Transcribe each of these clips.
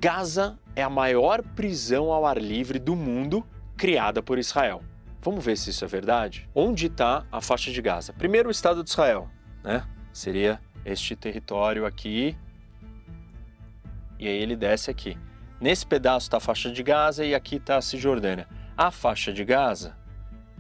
Gaza é a maior prisão ao ar livre do mundo criada por Israel. Vamos ver se isso é verdade? Onde está a faixa de Gaza? Primeiro, o Estado de Israel, né? Seria este território aqui. E aí ele desce aqui. Nesse pedaço está a faixa de Gaza e aqui está a Cisjordânia. A faixa de Gaza,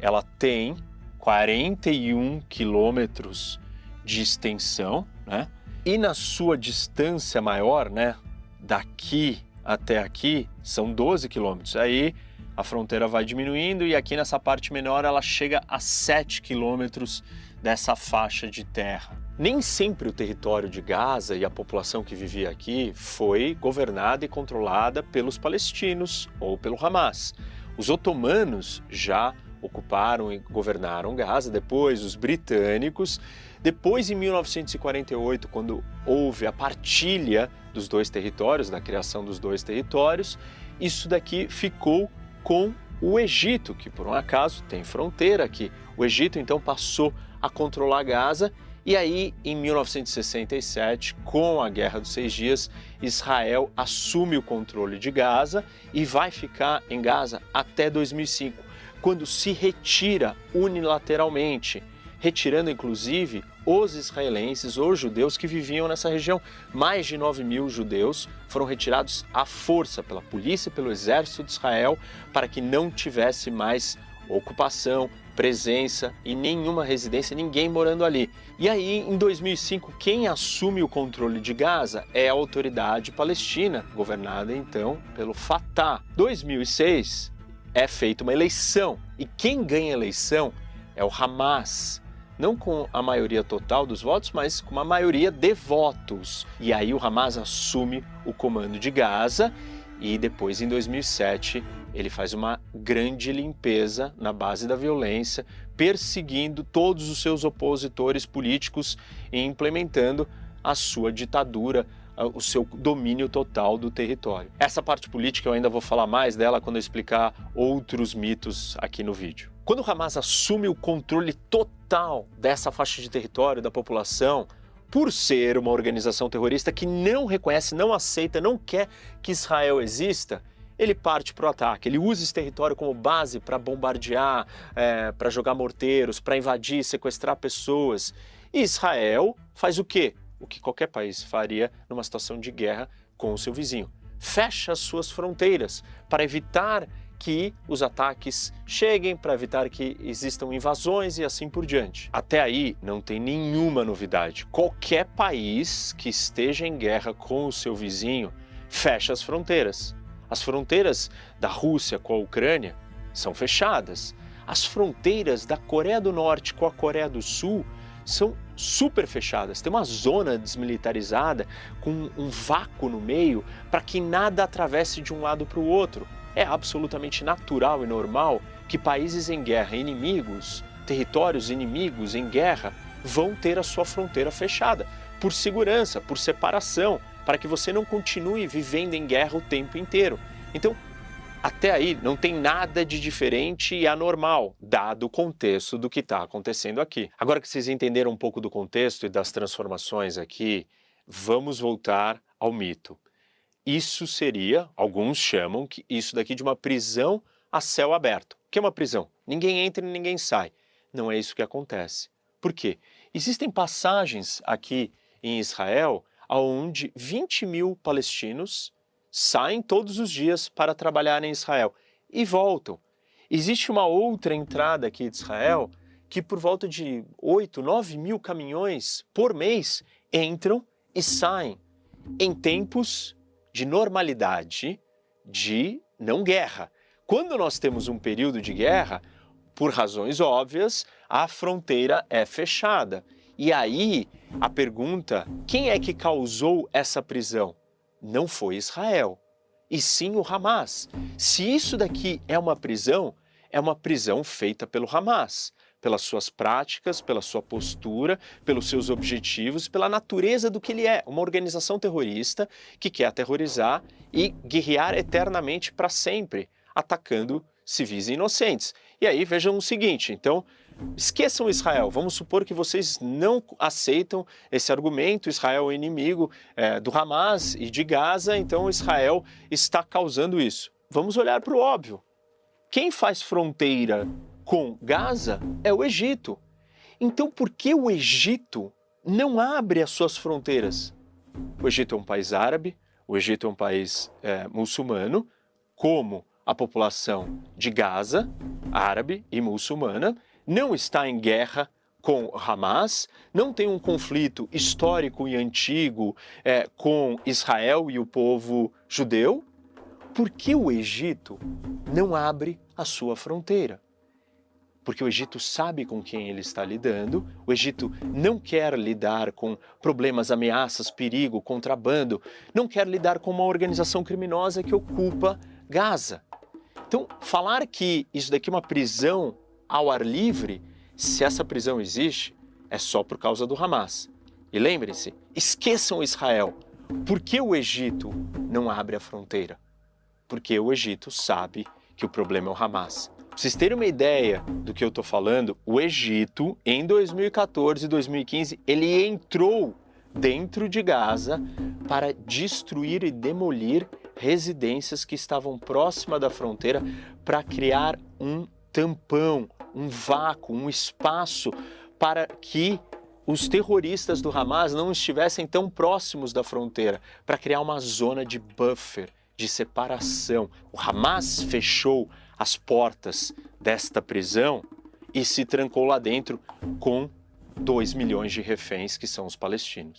ela tem 41 quilômetros de extensão, né? E na sua distância maior, né? Daqui até aqui, são 12 quilômetros. Aí a fronteira vai diminuindo e aqui nessa parte menor ela chega a 7 quilômetros dessa faixa de terra. Nem sempre o território de Gaza e a população que vivia aqui foi governada e controlada pelos palestinos ou pelo Hamas. Os otomanos já ocuparam e governaram Gaza, depois os britânicos, depois em 1948, quando houve a partilha dos dois territórios, da criação dos dois territórios, isso daqui ficou com o Egito, que por um acaso tem fronteira aqui. O Egito então passou a controlar Gaza e aí em 1967, com a Guerra dos Seis Dias, Israel assume o controle de Gaza e vai ficar em Gaza até 2005, quando se retira unilateralmente, retirando inclusive os israelenses, os judeus que viviam nessa região. Mais de 9 mil judeus foram retirados à força pela polícia e pelo exército de Israel para que não tivesse mais ocupação, presença e nenhuma residência, ninguém morando ali. E aí, em 2005, quem assume o controle de Gaza é a autoridade palestina, governada então pelo Fatah. Em 2006, é feita uma eleição e quem ganha a eleição é o Hamas. Não com a maioria total dos votos, mas com uma maioria de votos. E aí o Hamas assume o comando de Gaza e depois, em 2007, ele faz uma grande limpeza na base da violência, perseguindo todos os seus opositores políticos e implementando a sua ditadura, o seu domínio total do território. Essa parte política eu ainda vou falar mais dela quando eu explicar outros mitos aqui no vídeo. Quando o Hamas assume o controle total dessa faixa de território da população, por ser uma organização terrorista que não reconhece, não aceita, não quer que Israel exista, ele parte para o ataque. Ele usa esse território como base para bombardear, para jogar morteiros, para invadir, sequestrar pessoas. E Israel faz o quê? O que qualquer país faria numa situação de guerra com o seu vizinho. Fecha as suas fronteiras para evitar que os ataques cheguem, para evitar que existam invasões e assim por diante. Até aí não tem nenhuma novidade. Qualquer país que esteja em guerra com o seu vizinho fecha as fronteiras. As fronteiras da Rússia com a Ucrânia são fechadas. As fronteiras da Coreia do Norte com a Coreia do Sul são super fechadas. Tem uma zona desmilitarizada com um vácuo no meio para que nada atravesse de um lado para o outro. É absolutamente natural e normal que países em guerra, inimigos, territórios inimigos em guerra, vão ter a sua fronteira fechada, por segurança, por separação, para que você não continue vivendo em guerra o tempo inteiro. Então, até aí não tem nada de diferente e anormal, dado o contexto do que está acontecendo aqui. Agora que vocês entenderam um pouco do contexto e das transformações aqui, vamos voltar ao mito. Isso seria, alguns chamam que isso daqui de uma prisão a céu aberto. O que é uma prisão? Ninguém entra e ninguém sai. Não é isso que acontece. Por quê? Existem passagens aqui em Israel onde 20 mil palestinos saem todos os dias para trabalhar em Israel e voltam. Existe uma outra entrada aqui de Israel que por volta de 8, 9 mil caminhões por mês entram e saem em tempos de normalidade, de não guerra. Quando nós temos um período de guerra, por razões óbvias, a fronteira é fechada. E aí, a pergunta, quem é que causou essa prisão? Não foi Israel, e sim o Hamas. Se isso daqui é uma prisão feita pelo Hamas, pelas suas práticas, pela sua postura, pelos seus objetivos, pela natureza do que ele é, uma organização terrorista que quer aterrorizar e guerrear eternamente para sempre, atacando civis inocentes. E aí vejam o seguinte, então esqueçam Israel, vamos supor que vocês não aceitam esse argumento, Israel é inimigo do Hamas e de Gaza, então Israel está causando isso. Vamos olhar para o óbvio. Quem faz fronteira com Gaza é o Egito. Então por que o Egito não abre as suas fronteiras? O Egito é um país árabe, o Egito é um país muçulmano, como a população de Gaza, árabe e muçulmana, não está em guerra com Hamas, não tem um conflito histórico e antigo com Israel e o povo judeu. Por que o Egito não abre a sua fronteira? Porque o Egito sabe com quem ele está lidando, o Egito não quer lidar com problemas, ameaças, perigo, contrabando, não quer lidar com uma organização criminosa que ocupa Gaza. Então, falar que isso daqui é uma prisão ao ar livre, se essa prisão existe, é só por causa do Hamas. E lembrem-se, esqueçam Israel. Por que o Egito não abre a fronteira? Porque o Egito sabe que o problema é o Hamas. Para vocês terem uma ideia do que eu estou falando, o Egito, em 2014 e 2015, ele entrou dentro de Gaza para destruir e demolir residências que estavam próximas da fronteira para criar um tampão, um vácuo, um espaço para que os terroristas do Hamas não estivessem tão próximos da fronteira, para criar uma zona de buffer, de separação. O Hamas fechou as portas desta prisão e se trancou lá dentro com 2 milhões de reféns que são os palestinos.